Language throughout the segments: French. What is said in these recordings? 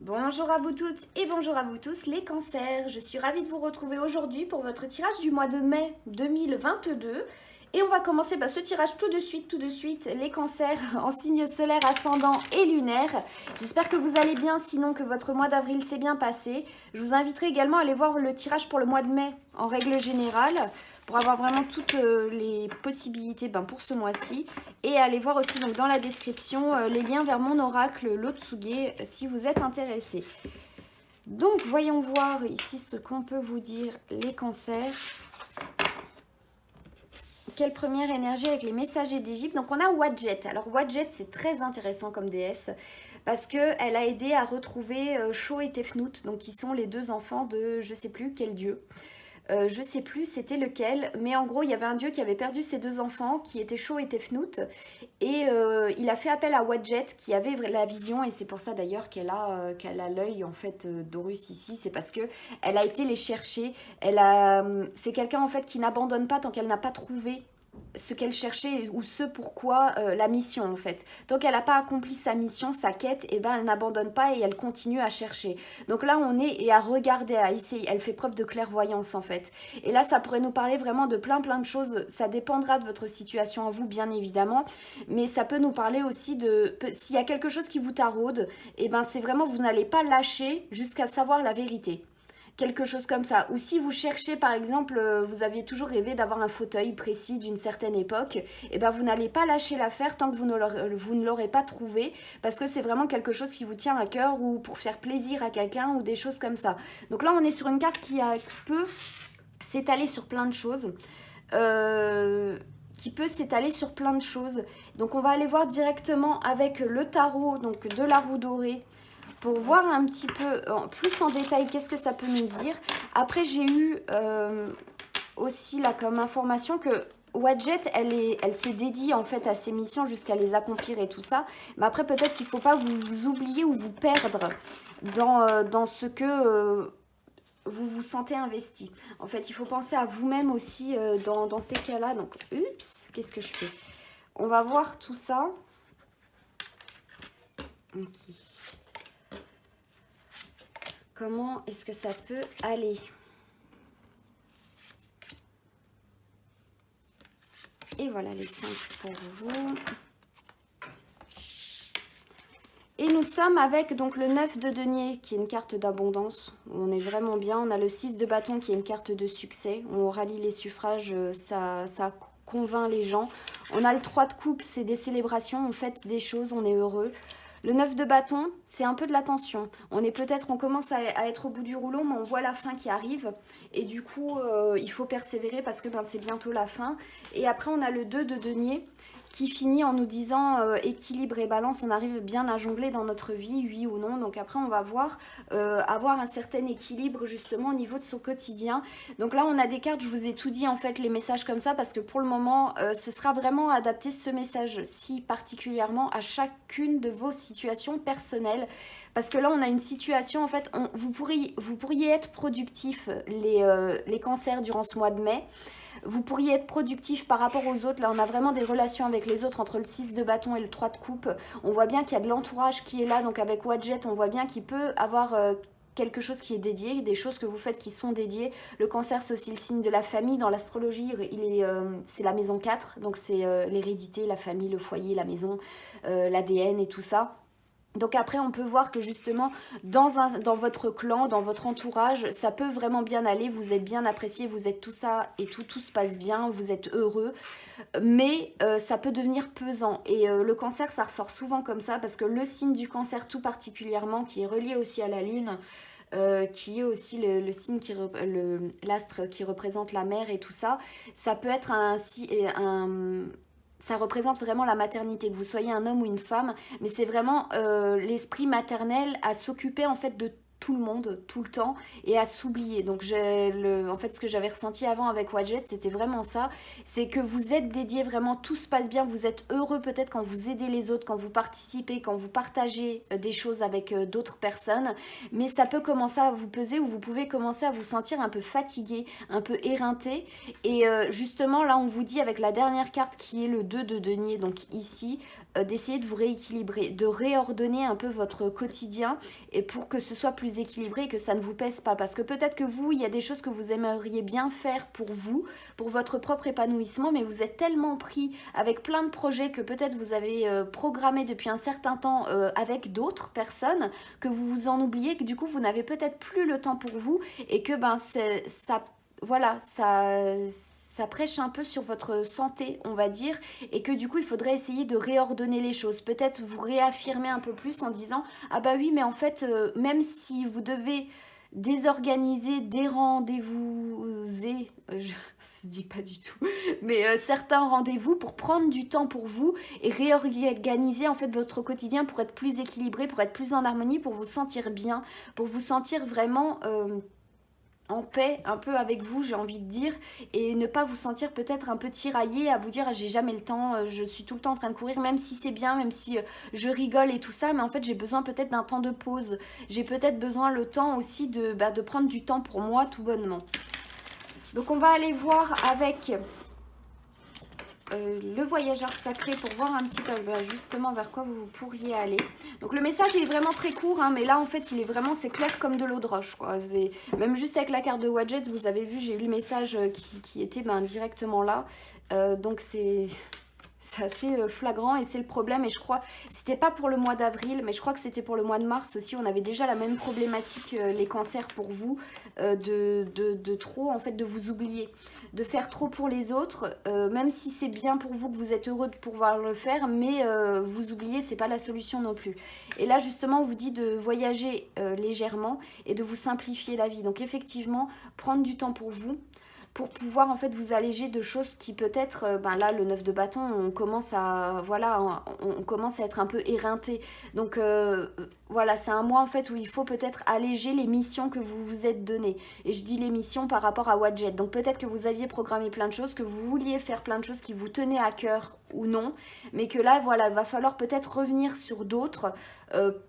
Bonjour à vous toutes et bonjour à vous tous les cancers. Je suis ravie de vous retrouver aujourd'hui pour votre tirage du mois de mai 2022. Et on va commencer ce tirage tout de suite, les cancers en signe solaire, ascendant et lunaire. J'espère que vous allez bien, sinon que votre mois d'avril s'est bien passé. Je vous inviterai également à aller voir le tirage pour le mois de mai en règle générale, pour avoir vraiment toutes les possibilités pour ce mois-ci. Et allez voir aussi donc, dans la description les liens vers mon oracle, l'Otsuge, si vous êtes intéressé. Donc voyons voir ici ce qu'on peut vous dire les cancers. Quelle première énergie avec les messagers d'Égypte. Donc on a Wadjet. Alors Wadjet, c'est très intéressant comme déesse parce qu'elle a aidé à retrouver Sho et Tefnut, donc qui sont les deux enfants de je sais plus quel dieu. Je sais plus c'était lequel, mais en gros il y avait un dieu qui avait perdu ses deux enfants qui étaient Sho et Tefnut, et il a fait appel à Wadjet qui avait la vision, et c'est pour ça d'ailleurs qu'elle a l'œil en fait d'Horus ici. C'est parce que elle a été les chercher. C'est quelqu'un en fait qui n'abandonne pas tant qu'elle n'a pas trouvé ce qu'elle cherchait ou ce pourquoi la mission en fait. Tant qu'elle n'a pas accompli sa mission, sa quête, et elle n'abandonne pas et elle continue à chercher. Donc là on est et à regarder, à essayer. Elle fait preuve de clairvoyance en fait. Et là ça pourrait nous parler vraiment de plein de choses. Ça dépendra de votre situation à vous bien évidemment, mais ça peut nous parler aussi de s'il y a quelque chose qui vous taraude, c'est vraiment vous n'allez pas lâcher jusqu'à savoir la vérité. Quelque chose comme ça. Ou si vous cherchez, par exemple, vous aviez toujours rêvé d'avoir un fauteuil précis d'une certaine époque, vous n'allez pas lâcher l'affaire tant que vous ne l'aurez pas trouvé, parce que c'est vraiment quelque chose qui vous tient à cœur, ou pour faire plaisir à quelqu'un, ou des choses comme ça. Donc là, on est sur une carte qui peut s'étaler sur plein de choses. Donc on va aller voir directement avec le tarot donc de la roue dorée, pour voir un petit peu plus en détail qu'est-ce que ça peut nous dire. Après, j'ai eu aussi là comme information que Wadjet, elle se dédie en fait à ses missions jusqu'à les accomplir et tout ça. Mais après, peut-être qu'il ne faut pas vous oublier ou vous perdre dans ce que vous vous sentez investi. En fait, il faut penser à vous-même aussi dans ces cas-là. Donc, oups, qu'est-ce que je fais? On va voir tout ça. Ok. Comment est-ce que ça peut aller? Et voilà les 5 pour vous. Et nous sommes avec donc le 9 de denier qui est une carte d'abondance. On est vraiment bien. On a le 6 de bâton qui est une carte de succès. On rallie les suffrages, ça convainc les gens. On a le 3 de coupe, c'est des célébrations, on fête des choses, on est heureux. Le 9 de bâton, c'est un peu de la tension. On commence à être au bout du rouleau, mais on voit la fin qui arrive. Et du coup, il faut persévérer parce que c'est bientôt la fin. Et après, on a le 2 de denier qui finit en nous disant équilibre et balance. On arrive bien à jongler dans notre vie, oui ou non. Donc après, on va voir avoir un certain équilibre justement au niveau de son quotidien. Donc là, on a des cartes, je vous ai tout dit en fait, les messages comme ça, parce que pour le moment, ce sera vraiment adapté ce message-ci particulièrement à chacune de vos situations personnelles. Parce que là, on a une situation, en fait, vous pourriez être productif les cancers durant ce mois de mai. Vous pourriez être productif par rapport aux autres. Là, on a vraiment des relations avec les autres entre le 6 de bâton et le 3 de coupe. On voit bien qu'il y a de l'entourage qui est là. Donc avec Wadjet, on voit bien qu'il peut avoir quelque chose qui est dédié, des choses que vous faites qui sont dédiées. Le cancer, c'est aussi le signe de la famille. Dans l'astrologie, c'est la maison 4. Donc c'est l'hérédité, la famille, le foyer, la maison, l'ADN et tout ça. Donc après, on peut voir que justement, dans votre clan, dans votre entourage, ça peut vraiment bien aller, vous êtes bien apprécié, vous êtes tout ça et tout se passe bien, vous êtes heureux, mais ça peut devenir pesant. Et le cancer, ça ressort souvent comme ça, parce que le signe du cancer tout particulièrement, qui est relié aussi à la lune, qui est aussi le signe, l'astre qui représente la mer et tout ça, ça peut être ça représente vraiment la maternité, que vous soyez un homme ou une femme, mais c'est vraiment l'esprit maternel à s'occuper en fait de tout le monde, tout le temps, et à s'oublier. Donc en fait, ce que j'avais ressenti avant avec Wadjet, c'était vraiment ça, c'est que vous êtes dédié, vraiment tout se passe bien, vous êtes heureux peut-être quand vous aidez les autres, quand vous participez, quand vous partagez des choses avec d'autres personnes, mais ça peut commencer à vous peser, ou vous pouvez commencer à vous sentir un peu fatigué, un peu éreinté. Et justement là on vous dit avec la dernière carte qui est le 2 de denier, donc ici, d'essayer de vous rééquilibrer, de réordonner un peu votre quotidien et pour que ce soit plus équilibré et que ça ne vous pèse pas. Parce que peut-être que vous, il y a des choses que vous aimeriez bien faire pour vous, pour votre propre épanouissement, mais vous êtes tellement pris avec plein de projets que peut-être vous avez programmé depuis un certain temps avec d'autres personnes que vous vous en oubliez, que du coup vous n'avez peut-être plus le temps pour vous et que ben ça, voilà, ça prêche un peu sur votre santé, on va dire, et que du coup, il faudrait essayer de réordonner les choses. Peut-être vous réaffirmer un peu plus en disant « Ah bah oui, mais en fait, même si vous devez désorganiser des rendez-vous, ça se dit pas du tout, mais certains rendez-vous pour prendre du temps pour vous et réorganiser en fait votre quotidien pour être plus équilibré, pour être plus en harmonie, pour vous sentir bien, pour vous sentir vraiment... en paix un peu avec vous, j'ai envie de dire, et ne pas vous sentir peut-être un peu tiraillé à vous dire j'ai jamais le temps, je suis tout le temps en train de courir, même si c'est bien, même si je rigole et tout ça, mais en fait j'ai besoin peut-être d'un temps de pause, j'ai peut-être besoin le temps aussi de prendre du temps pour moi tout bonnement. Donc on va aller voir avec le voyageur sacré pour voir un petit peu justement vers quoi vous pourriez aller. Donc le message il est vraiment très court, hein, mais là en fait il est vraiment, c'est clair comme de l'eau de roche, quoi. Même juste avec la carte de Wadjet, vous avez vu, j'ai eu le message qui était directement là. Donc c'est assez flagrant et c'est le problème, et je crois, c'était pas pour le mois d'avril, mais je crois que c'était pour le mois de mars aussi, on avait déjà la même problématique, les cancers pour vous, de trop en fait, de vous oublier, de faire trop pour les autres, même si c'est bien pour vous, que vous êtes heureux de pouvoir le faire, mais vous oubliez, c'est pas la solution non plus. Et là justement on vous dit de voyager légèrement et de vous simplifier la vie, donc effectivement prendre du temps pour vous, pour pouvoir en fait vous alléger de choses qui peut-être, là le 9 de bâton, on commence à, voilà, on commence à être un peu éreinté. Donc voilà, c'est un mois en fait où il faut peut-être alléger les missions que vous vous êtes données. Et je dis les missions par rapport à Wadjet. Donc peut-être que vous aviez programmé plein de choses, que vous vouliez faire plein de choses qui vous tenaient à cœur ou non, mais que là voilà, va falloir peut-être revenir sur d'autres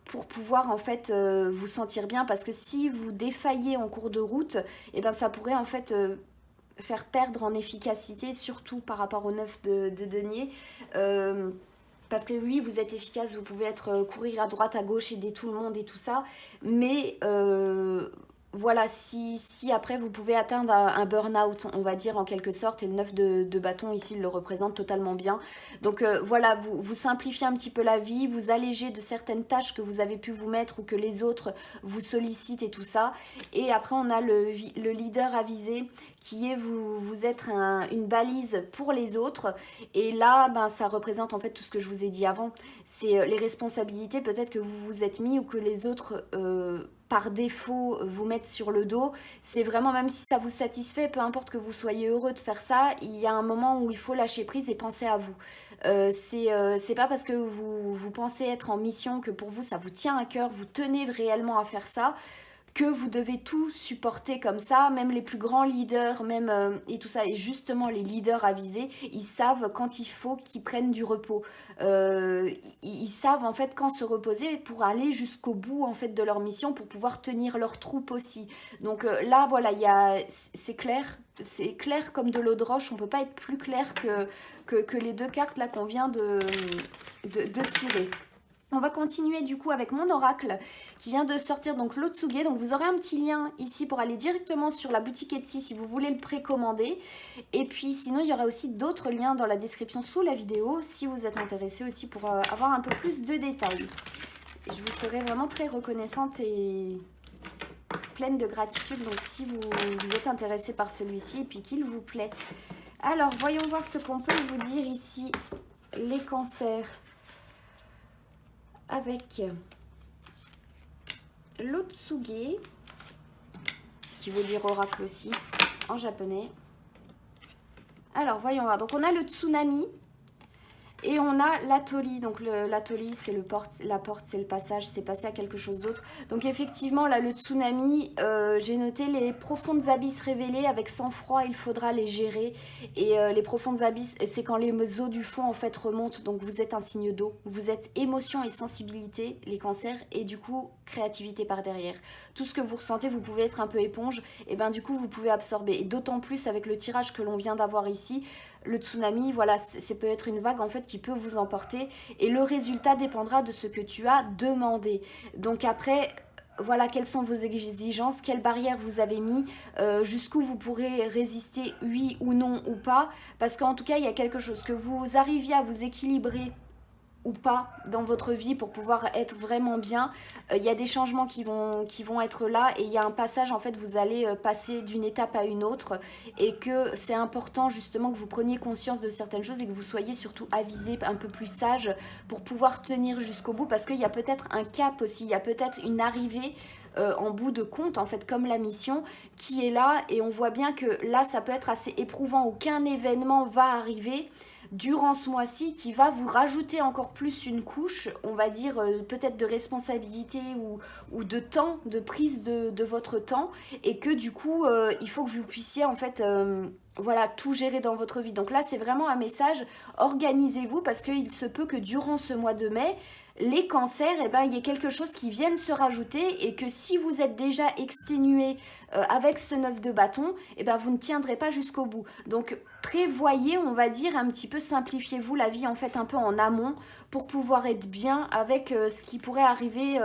pour pouvoir en fait vous sentir bien, parce que si vous défaillez en cours de route, et ben ça pourrait en fait faire perdre en efficacité, surtout par rapport au 9 de denier. Parce que oui, vous êtes efficace, vous pouvez courir à droite, à gauche, aider tout le monde et tout ça, mais voilà, si après vous pouvez atteindre un burn-out, on va dire en quelque sorte, et le 9 de bâton ici il le représente totalement bien. Donc voilà, vous simplifiez un petit peu la vie, vous allégez de certaines tâches que vous avez pu vous mettre ou que les autres vous sollicitent et tout ça. Et après on a le leader avisé qui est vous êtes une balise pour les autres. Et là, ça représente en fait tout ce que je vous ai dit avant. C'est les responsabilités peut-être que vous vous êtes mis ou que les autres... par défaut vous mettre sur le dos. C'est vraiment, même si ça vous satisfait, peu importe que vous soyez heureux de faire ça, il y a un moment où il faut lâcher prise et penser à vous. C'est pas parce que vous pensez être en mission que pour vous ça vous tient à cœur, vous tenez réellement à faire ça, que vous devez tout supporter comme ça, même les plus grands leaders, même et tout ça. Et justement, les leaders avisés, ils savent quand il faut qu'ils prennent du repos. Ils savent en fait quand se reposer pour aller jusqu'au bout en fait de leur mission, pour pouvoir tenir leur troupe aussi. Donc là, voilà, c'est clair comme de l'eau de roche. On peut pas être plus clair que les deux cartes là qu'on vient de tirer. On va continuer du coup avec mon oracle qui vient de sortir, donc l'Otsuge. Donc vous aurez un petit lien ici pour aller directement sur la boutique Etsy si vous voulez le précommander. Et puis sinon il y aura aussi d'autres liens dans la description sous la vidéo si vous êtes intéressé aussi pour avoir un peu plus de détails. Et je vous serai vraiment très reconnaissante et pleine de gratitude. Donc si vous êtes intéressé par celui-ci et puis qu'il vous plaît. Alors voyons voir ce qu'on peut vous dire ici, les cancers. Avec l'Otsuge, qui veut dire oracle aussi, en japonais. Alors, voyons voir. Donc, on a le tsunami et on a l'atoli. Donc, l'atoli, c'est la porte, c'est le passage, c'est passer à quelque chose d'autre. Donc, effectivement, là, le tsunami, j'ai noté les profondes abysses révélées. Avec sang-froid, il faudra les gérer. Et les profondes abysses, c'est quand les eaux du fond, en fait, remontent. Donc, vous êtes un signe d'eau. Vous êtes émotion et sensibilité, les cancers. Et du coup, créativité par derrière. Tout ce que vous ressentez, vous pouvez être un peu éponge. Et bien, du coup, vous pouvez absorber. Et d'autant plus avec le tirage que l'on vient d'avoir ici, le tsunami, voilà, c'est peut être une vague, en fait, qui peut vous emporter et le résultat dépendra de ce que tu as demandé. Donc après, voilà, quelles sont vos exigences, quelles barrières vous avez mis, jusqu'où vous pourrez résister, oui ou non ou pas, parce qu'en tout cas, il y a quelque chose, que vous arriviez à vous équilibrer ou pas dans votre vie pour pouvoir être vraiment bien. Il y a des changements qui vont être là et il y a un passage, en fait, vous allez passer d'une étape à une autre et que c'est important justement que vous preniez conscience de certaines choses et que vous soyez surtout avisé, un peu plus sage pour pouvoir tenir jusqu'au bout, parce qu'il y a peut-être un cap aussi, il y a peut-être une arrivée en bout de compte, en fait, comme la mission qui est là, et on voit bien que là ça peut être assez éprouvant, aucun événement va arriver durant ce mois-ci qui va vous rajouter encore plus une couche, on va dire peut-être de responsabilité ou de temps, de prise de votre temps, et que du coup il faut que vous puissiez en fait voilà, tout gérer dans votre vie. Donc là c'est vraiment un message, organisez-vous, parce qu'il se peut que durant ce mois de mai, les cancers, eh ben, il y a quelque chose qui vienne se rajouter, et que si vous êtes déjà exténué avec ce 9 de bâton, eh ben, vous ne tiendrez pas jusqu'au bout. Donc prévoyez, on va dire, un petit peu, simplifiez-vous la vie en fait un peu en amont pour pouvoir être bien avec ce qui pourrait arriver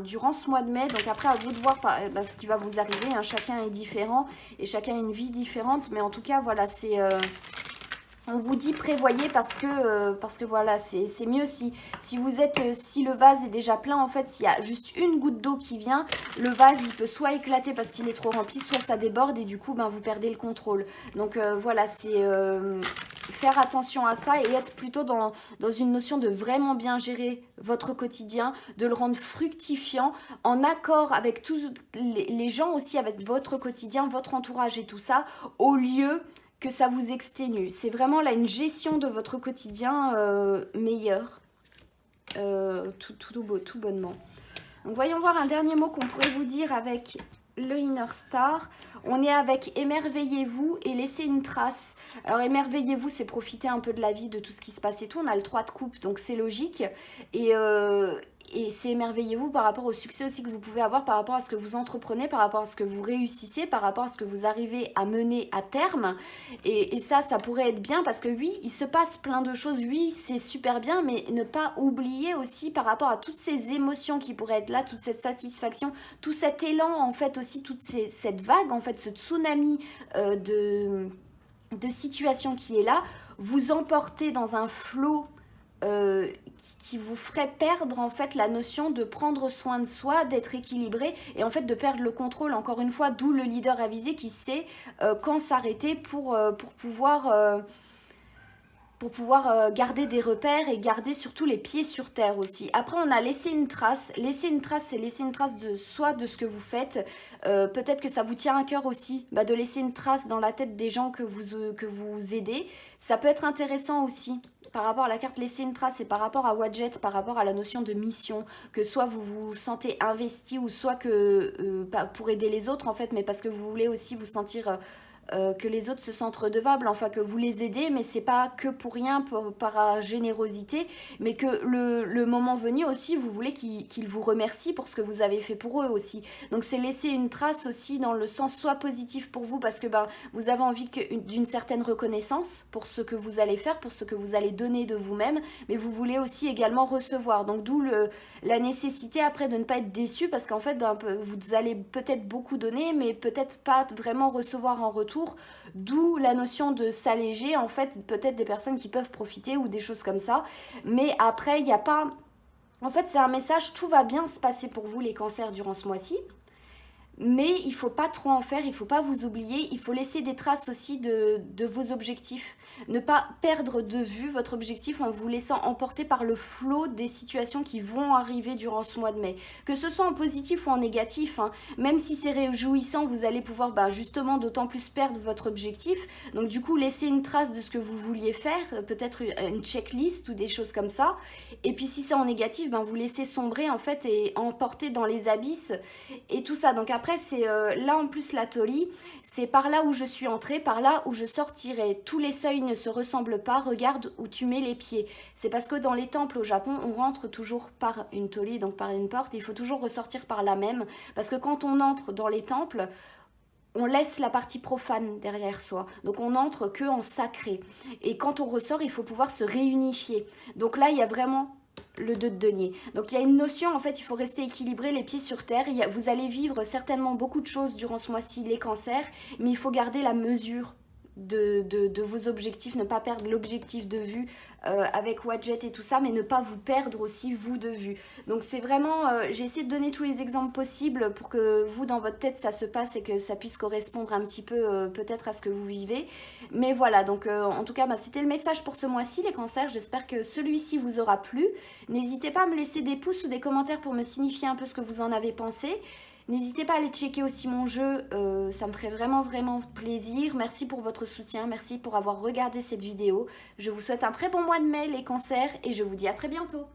durant ce mois de mai. Donc après, à vous de voir ce qui va vous arriver, hein. Chacun est différent et chacun a une vie différente, mais en tout cas voilà, c'est... on vous dit prévoyez, parce que voilà, c'est mieux si vous êtes, si le vase est déjà plein, en fait, s'il y a juste une goutte d'eau qui vient, le vase il peut soit éclater parce qu'il est trop rempli, soit ça déborde et du coup vous perdez le contrôle. Donc voilà, c'est faire attention à ça et être plutôt dans une notion de vraiment bien gérer votre quotidien, de le rendre fructifiant, en accord avec tous les gens aussi, avec votre quotidien, votre entourage et tout ça, au lieu que ça vous exténue. C'est vraiment là une gestion de votre quotidien meilleure, tout bonnement. Donc voyons voir un dernier mot qu'on pourrait vous dire avec le Inner Star. On est avec émerveillez-vous et laissez une trace. Alors émerveillez-vous, c'est profiter un peu de la vie, de tout ce qui se passe et tout. On a le 3 de coupe, donc c'est logique. Et c'est émerveillez-vous par rapport au succès aussi que vous pouvez avoir, par rapport à ce que vous entreprenez, par rapport à ce que vous réussissez, par rapport à ce que vous arrivez à mener à terme. Et ça pourrait être bien, parce que oui, il se passe plein de choses, oui, c'est super bien, mais ne pas oublier aussi par rapport à toutes ces émotions qui pourraient être là, toute cette satisfaction, tout cet élan, en fait, aussi, cette vague, en fait, ce tsunami de situation qui est là, vous emportez dans un flot qui vous ferait perdre en fait la notion de prendre soin de soi, d'être équilibré, et en fait de perdre le contrôle, encore une fois, d'où le leader avisé qui sait quand s'arrêter pour pouvoir garder des repères et garder surtout les pieds sur terre aussi. Après, on a laissé une trace. Laisser une trace, c'est laisser une trace de soi, de ce que vous faites. Peut-être que ça vous tient à cœur aussi, de laisser une trace dans la tête des gens que vous aidez. Ça peut être intéressant aussi par rapport à la carte laisser une trace, et par rapport à Wadjet, par rapport à la notion de mission, que soit vous vous sentez investi, ou soit que pour aider les autres en fait, mais parce que vous voulez aussi vous sentir... que les autres se sentent redevables, enfin que vous les aidez, mais c'est pas que pour rien, par générosité, mais que le moment venu aussi, vous voulez qu'ils vous remercient pour ce que vous avez fait pour eux aussi. Donc c'est laisser une trace aussi dans le sens soit positif pour vous, parce que vous avez envie d'une certaine reconnaissance pour ce que vous allez faire, pour ce que vous allez donner de vous-même, mais vous voulez aussi également recevoir. Donc d'où la nécessité après de ne pas être déçu, parce qu'en fait vous allez peut-être beaucoup donner, mais peut-être pas vraiment recevoir en retour. D'où la notion de s'alléger, en fait, peut-être des personnes qui peuvent profiter ou des choses comme ça. Mais après, il n'y a pas... En fait, c'est un message, tout va bien se passer pour vous les cancers durant ce mois-ci. Mais il ne faut pas trop en faire, il ne faut pas vous oublier, il faut laisser des traces aussi de vos objectifs. Ne pas perdre de vue votre objectif en vous laissant emporter par le flot des situations qui vont arriver durant ce mois de mai. Que ce soit en positif ou en négatif, hein, même si c'est réjouissant, vous allez pouvoir justement d'autant plus perdre votre objectif. Donc du coup, laissez une trace de ce que vous vouliez faire, peut-être une checklist ou des choses comme ça. Et puis si c'est en négatif, vous laissez sombrer en fait et emporter dans les abysses et tout ça. Donc après, c'est là en plus la Toli, c'est par là où je suis entrée, par là où je sortirai. Tous les seuils ne se ressemblent pas, regarde où tu mets les pieds. C'est parce que dans les temples au Japon, on rentre toujours par une Toli, donc par une porte, et il faut toujours ressortir par la même. Parce que quand on entre dans les temples, on laisse la partie profane derrière soi. Donc on entre que en sacré. Et quand on ressort, il faut pouvoir se réunifier. Donc là, il y a vraiment le 2 de denier. Donc il y a une notion, en fait, il faut rester équilibré, les pieds sur terre. Vous allez vivre certainement beaucoup de choses durant ce mois-ci, les cancers, mais il faut garder la mesure de vos objectifs, ne pas perdre l'objectif de vue avec Wadjet et tout ça, mais ne pas vous perdre aussi vous de vue. Donc c'est vraiment, j'ai essayé de donner tous les exemples possibles pour que vous dans votre tête ça se passe et que ça puisse correspondre un petit peu peut-être à ce que vous vivez. Mais voilà, donc en tout cas c'était le message pour ce mois-ci les cancers, j'espère que celui-ci vous aura plu. N'hésitez pas à me laisser des pouces ou des commentaires pour me signifier un peu ce que vous en avez pensé. N'hésitez pas à aller checker aussi mon jeu, ça me ferait vraiment plaisir. Merci pour votre soutien, merci pour avoir regardé cette vidéo. Je vous souhaite un très bon mois de mai les cancers et je vous dis à très bientôt.